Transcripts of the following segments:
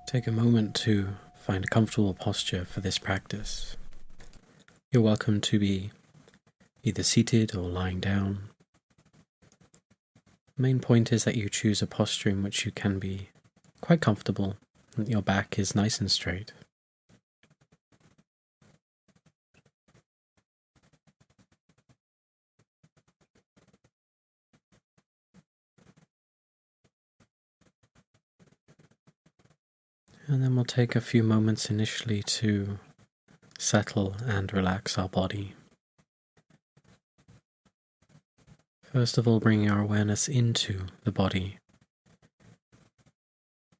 Take a moment to find a comfortable posture for this practice. You're welcome to be either seated or lying down. The main point is that you choose a posture in which you can be quite comfortable and that your back is nice and straight. And then we'll take a few moments initially to settle and relax our body. First of all, bringing our awareness into the body,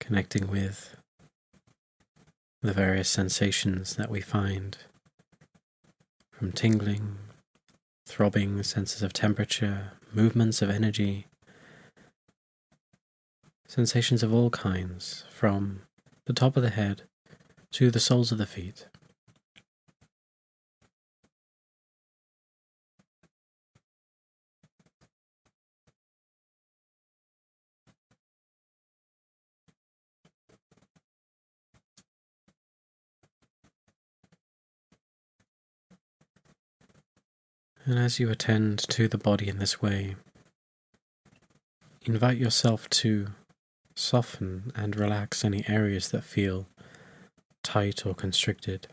connecting with the various sensations that we find, from tingling, throbbing senses of temperature, movements of energy, sensations of all kinds, from the top of the head to the soles of the feet. And as you attend to the body in this way, invite yourself to soften and relax any areas that feel tight or constricted.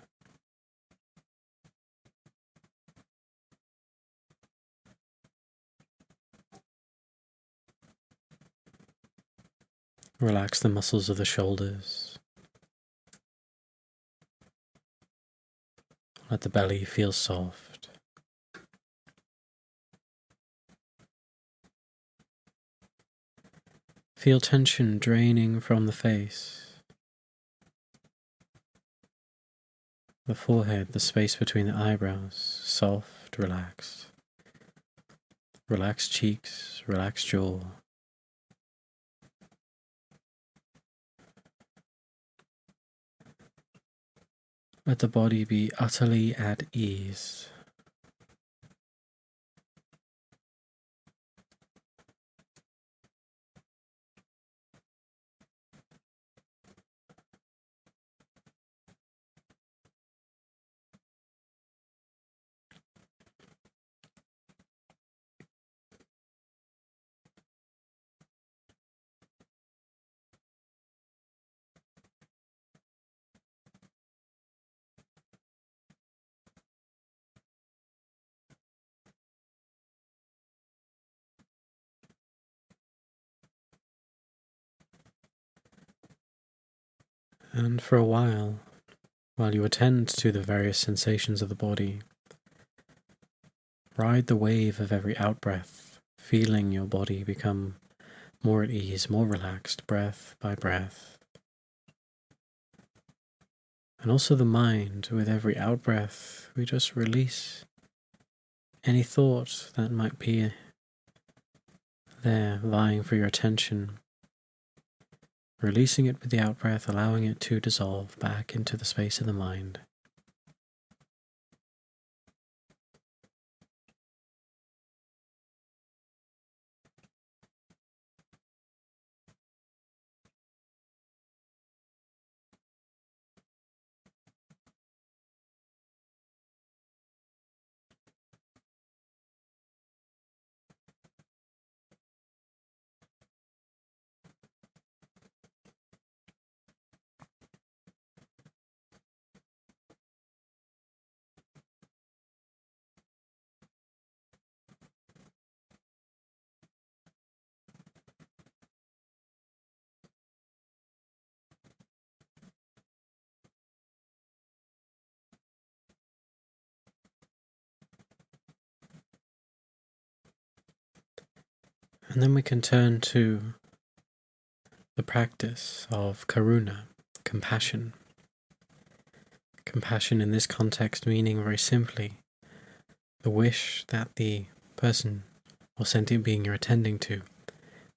Relax the muscles of the shoulders. Let the belly feel soft. Feel tension draining from the face, the forehead, the space between the eyebrows, soft, relaxed. Relaxed cheeks, relaxed jaw. Let the body be utterly at ease. And for a while you attend to the various sensations of the body, ride the wave of every out-breath, feeling your body become more at ease, more relaxed, breath by breath. And also the mind, with every out-breath, we just release any thought that might be there, vying for your attention. Releasing it with the out-breath, allowing it to dissolve back into the space of the mind. And then we can turn to the practice of Karuṇā, compassion. Compassion in this context meaning very simply the wish that the person or sentient being you're attending to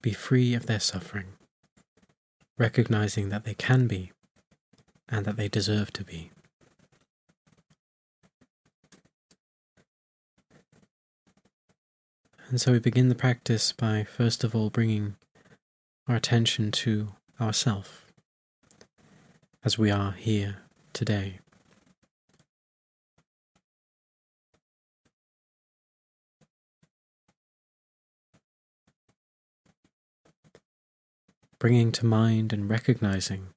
be free of their suffering, recognizing that they can be and that they deserve to be. And so we begin the practice by first of all bringing our attention to ourself. as we are here today. Bringing to mind and recognizing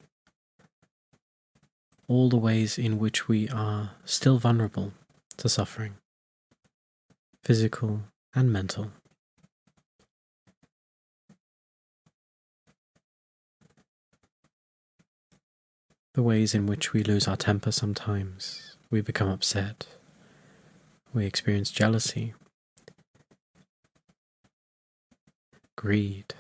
all the ways in which we are still vulnerable to suffering, physical and mental. The ways in which we lose our temper sometimes, we become upset, we experience jealousy, greed,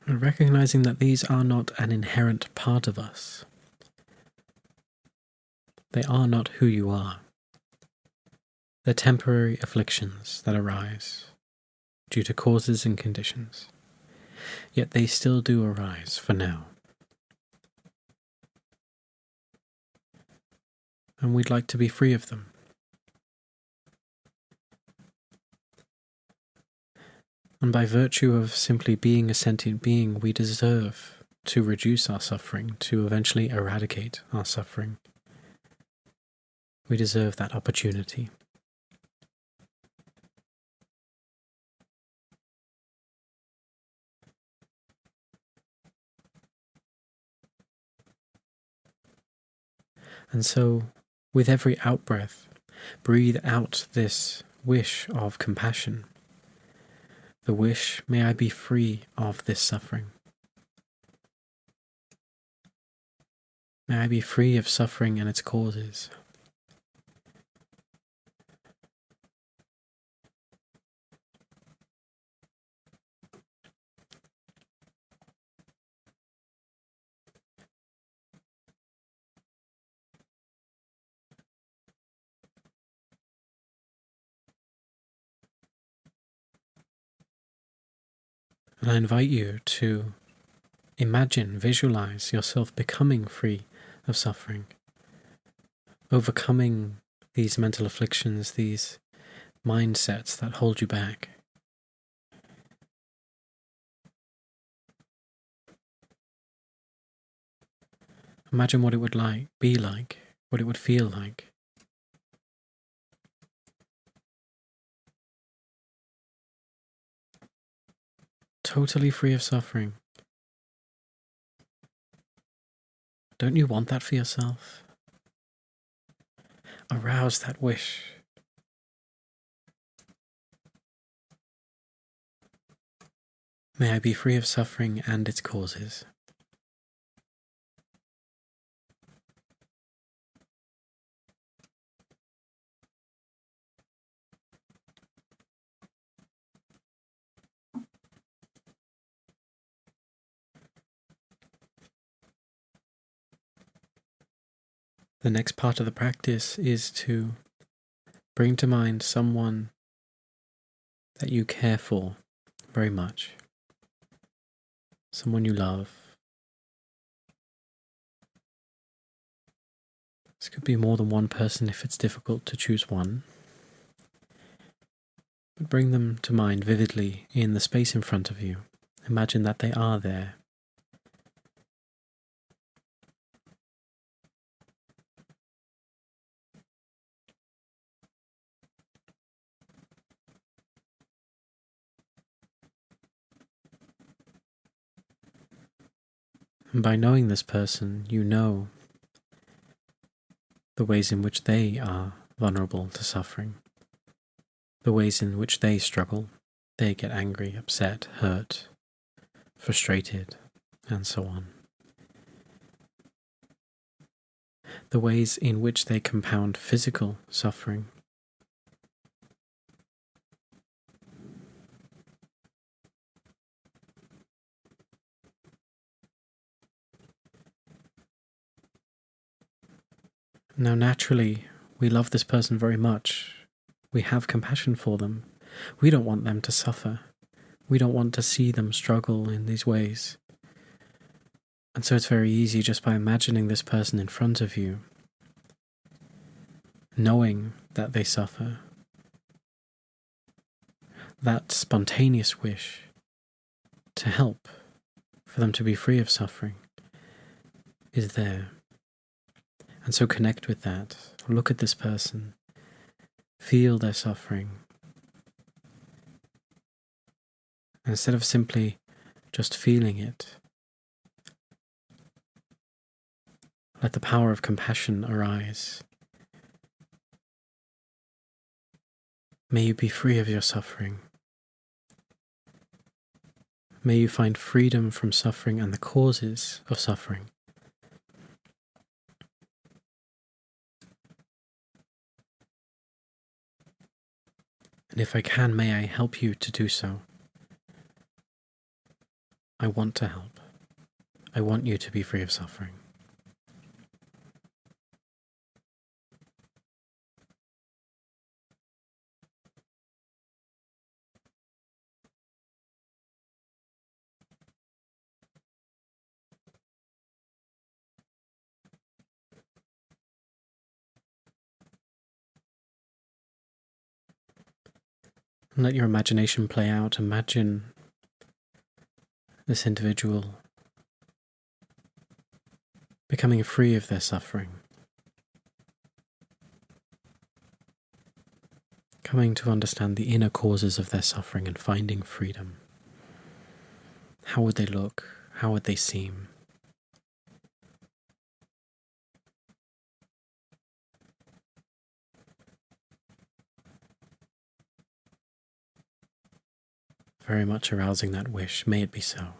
and recognizing that these are not an inherent part of us. They are not who you are. They're temporary afflictions that arise due to causes and conditions. Yet they still do arise for now. And we'd like to be free of them. And by virtue of simply being a sentient being, we deserve to reduce our suffering, to eventually eradicate our suffering. We deserve that opportunity. And so, with every out-breath, breathe out this wish of compassion. The wish, may I be free of this suffering. May I be free of suffering and its causes. And I invite you to imagine, visualize yourself becoming free of suffering, overcoming these mental afflictions, these mindsets that hold you back. Imagine what it would be like, what it would feel like. Totally free of suffering. Don't you want that for yourself? Arouse that wish. May I be free of suffering and its causes. The next part of the practice is to bring to mind someone that you care for very much, someone you love. This could be more than one person if it's difficult to choose one. But bring them to mind vividly in the space in front of you. Imagine that they are there. And by knowing this person, you know the ways in which they are vulnerable to suffering, the ways in which they struggle, they get angry, upset, hurt, frustrated, and so on. The ways in which they compound physical suffering. Now, naturally, we love this person very much. We have compassion for them. We don't want them to suffer. We don't want to see them struggle in these ways. And so it's very easy just by imagining this person in front of you, knowing that they suffer, that spontaneous wish to help, for them to be free of suffering, is there. And so connect with that. Look at this person. Feel their suffering. And instead of simply just feeling it, let the power of compassion arise. May you be free of your suffering. May you find freedom from suffering and the causes of suffering. And if I can, may I help you to do so. I want to help. I want you to be free of suffering. And let your imagination play out. Imagine this individual becoming free of their suffering, coming to understand the inner causes of their suffering and finding freedom. How would they look? How would they seem? Very much arousing that wish. May it be so.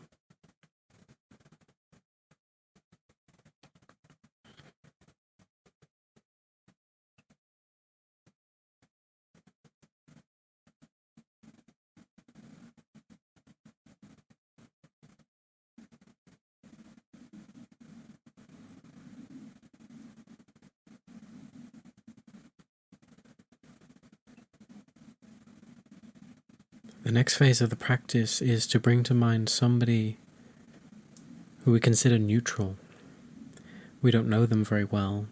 The next phase of the practice is to bring to mind somebody who we consider neutral. We don't know them very well,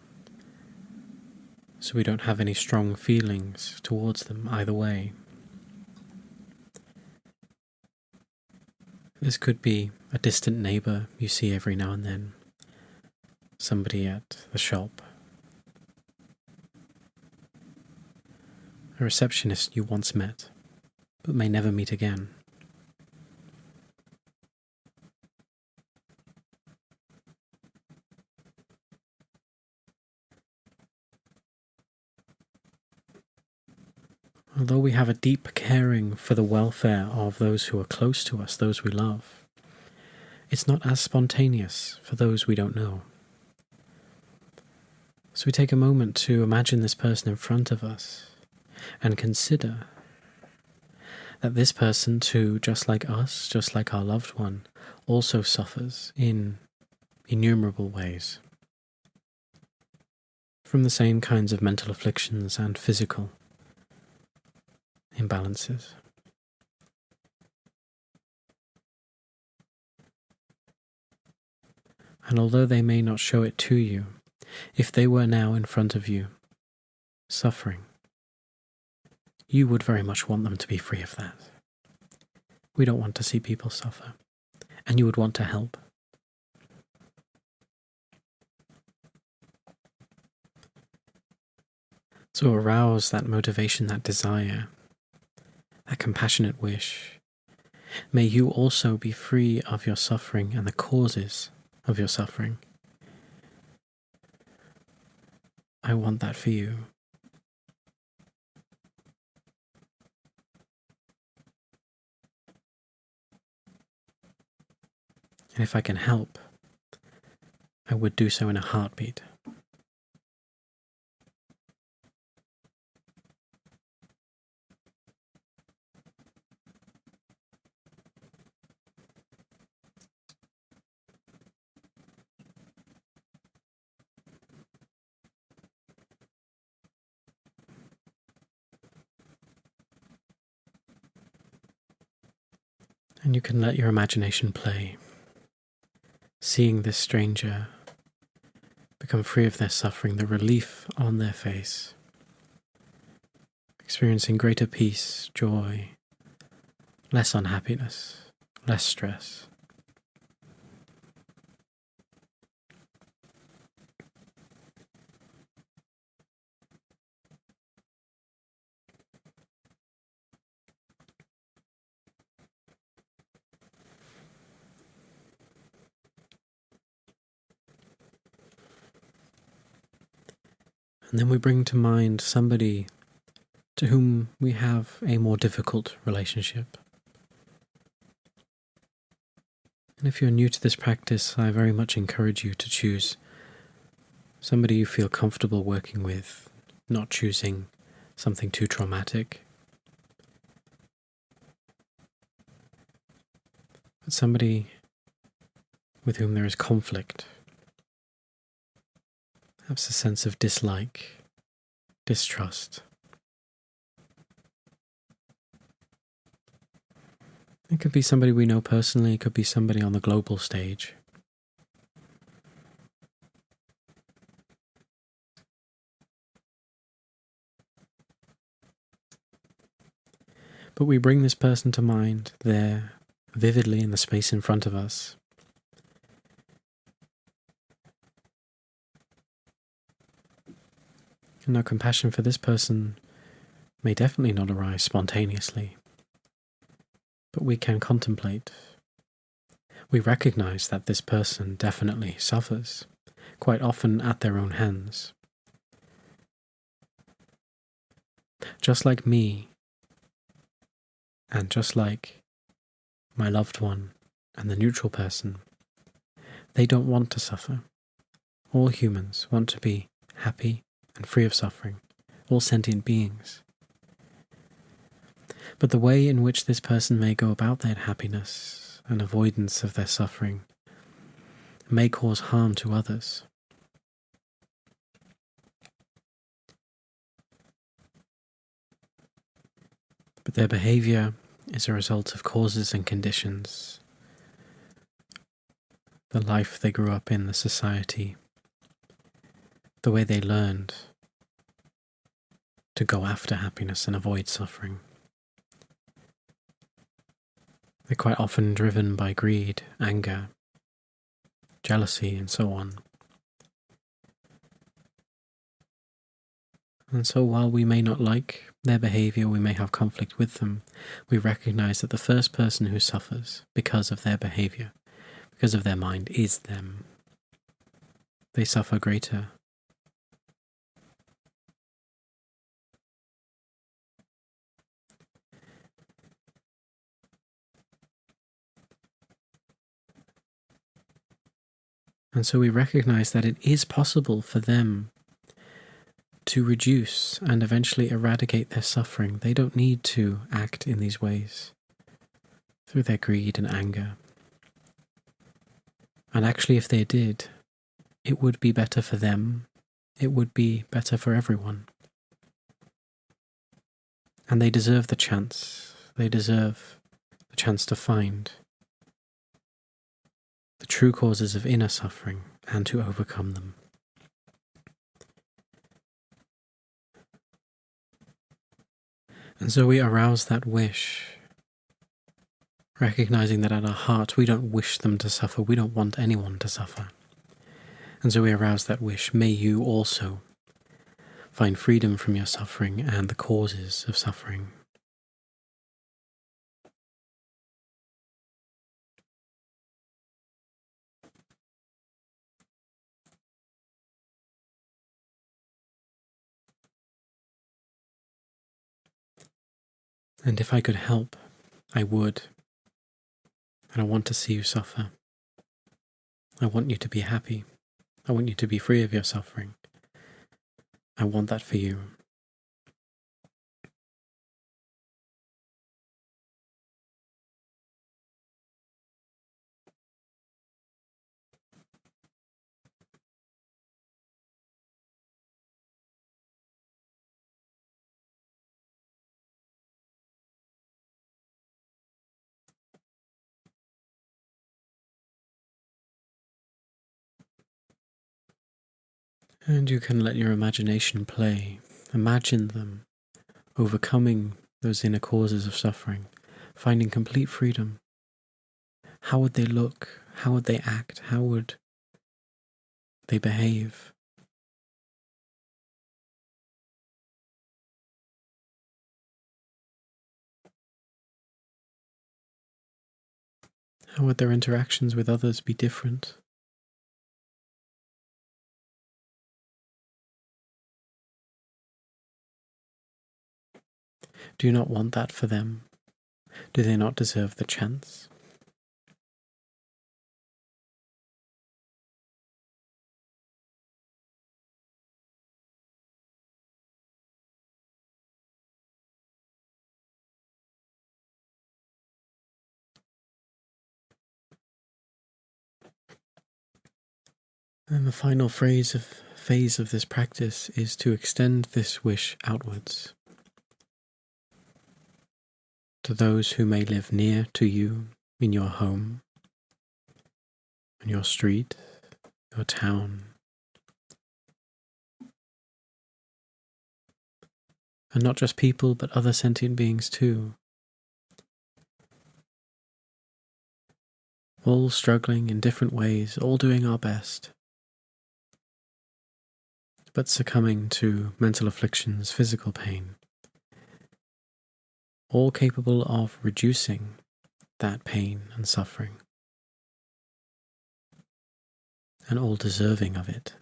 so we don't have any strong feelings towards them either way. This could be a distant neighbour you see every now and then, somebody at the shop, a receptionist you once met, but may never meet again. Although we have a deep caring for the welfare of those who are close to us, those we love, it's not as spontaneous for those we don't know. So we take a moment to imagine this person in front of us and consider that this person too, just like us, just like our loved one, also suffers in innumerable ways from the same kinds of mental afflictions and physical imbalances. And although they may not show it to you, if they were now in front of you, suffering, you would very much want them to be free of that. We don't want to see people suffer, and you would want to help. So arouse that motivation, that desire, that compassionate wish. May you also be free of your suffering and the causes of your suffering. I want that for you. And if I can help, I would do so in a heartbeat. And you can let your imagination play. seeing this stranger become free of their suffering, the relief on their face, experiencing greater peace, joy, less unhappiness, less stress. And then we bring to mind somebody to whom we have a more difficult relationship. And if you're new to this practice, I very much encourage you to choose somebody you feel comfortable working with, not choosing something too traumatic, but somebody with whom there is conflict, perhaps a sense of dislike, distrust. It could be somebody we know personally, it could be somebody on the global stage. But we bring this person to mind there, vividly in the space in front of us. And our compassion for this person may definitely not arise spontaneously, but we can contemplate. We recognize that this person definitely suffers, quite often at their own hands. Just like me, and just like my loved one and the neutral person, they don't want to suffer. All humans want to be happy and free of suffering, all sentient beings. But the way in which this person may go about their happiness and avoidance of their suffering may cause harm to others. But their behavior is a result of causes and conditions, the life they grew up in, the society, the way they learned to go after happiness and avoid suffering. They're quite often driven by greed, anger, jealousy, and so on. And so while we may not like their behavior, we may have conflict with them, we recognize that the first person who suffers because of their behavior, because of their mind, is them. They suffer greater. And so we recognize that it is possible for them to reduce and eventually eradicate their suffering. They don't need to act in these ways through their greed and anger. And actually, if they did, it would be better for them. It would be better for everyone. And they deserve the chance. They deserve the chance to find the true causes of inner suffering and to overcome them. And so we arouse that wish, recognizing that at our heart we don't wish them to suffer, we don't want anyone to suffer. And so we arouse that wish, may you also find freedom from your suffering and the causes of suffering. And if I could help, I would. And I want to see you suffer. I want you to be happy. I want you to be free of your suffering. I want that for you. And you can let your imagination play. Imagine them overcoming those inner causes of suffering, finding complete freedom. How would they look? How would they act? How would they behave? How would their interactions with others be different? Do you not want that for them? Do they not deserve the chance? And the final phase of this practice is to extend this wish outwards to those who may live near to you in your home, in your street, your town, and not just people but other sentient beings too, all struggling in different ways, all doing our best, but succumbing to mental afflictions, physical pain, all capable of reducing that pain and suffering, and all deserving of it.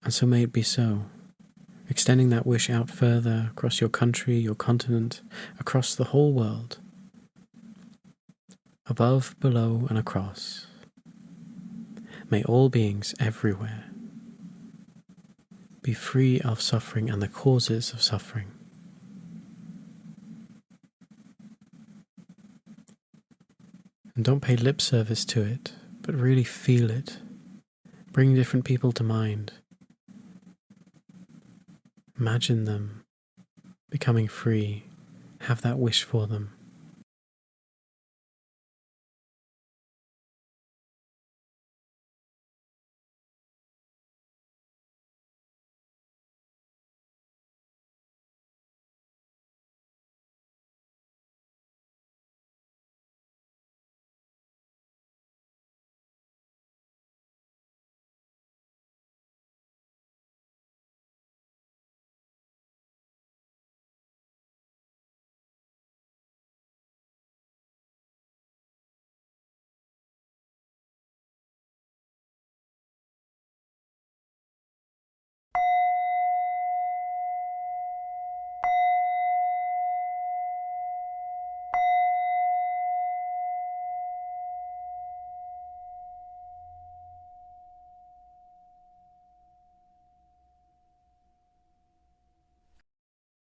And so may it be so, extending that wish out further across your country, your continent, across the whole world, above, below, and across. May all beings everywhere be free of suffering and the causes of suffering. And don't pay lip service to it, but really feel it. Bring different people to mind. Imagine them becoming free. Have that wish for them.